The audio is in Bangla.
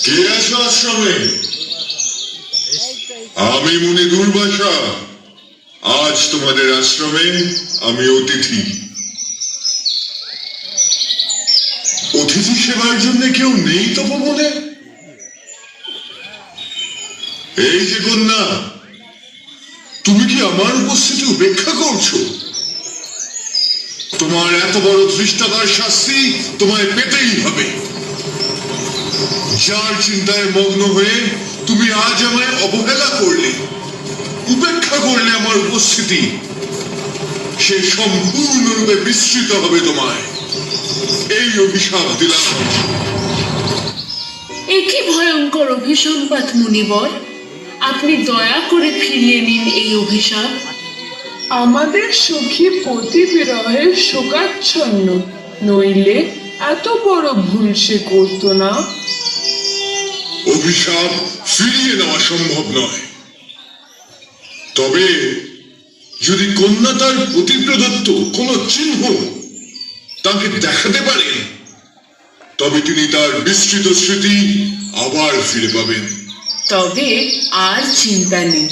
কে আছো আশ্রমে? আমি মুনি দুর্বাসা। আজ তোমাদের আশ্রমে আমি অতিথি। অতিথি সেবার জন্য কেউ নেই তপবনে? এই যে কন্যা, তুমি কি আমার উপস্থিতি উপেক্ষা করছো? তোমার এত বড় ধৃষ্টতার শাস্তি তোমায় পেতেই হবে। যার চিন্তায় মগ্ন হয়ে তুমি আজ আমায় অবহেলা করলে, উপেক্ষা করলে আমার উপস্থিতি, সে সম্পূর্ণরূপে বিস্মৃত হবে তোমায়। এই অভিশাপ দিলাম। এ কি ভয়ঙ্কর অভিসম্পাত মুনিবর! আপনি দয়া করে ফিরিয়ে নিন এই অভিশাপ। আমাদের সখী পতি বিরহে শোকাচ্ছন্ন, নইলে এত বড় ভুল সে করত না। অভিশাপ ফিরিয়ে নেওয়া সম্ভব নয়, তবে যদি কন্যা তার পতি প্রদত্ত কোন চিহ্ন তাকে দেখাতে পারেন, তবে তিনি তার বিস্তৃত স্মৃতি আবার ফিরে পাবেন। তবে আর চিন্তা নেই,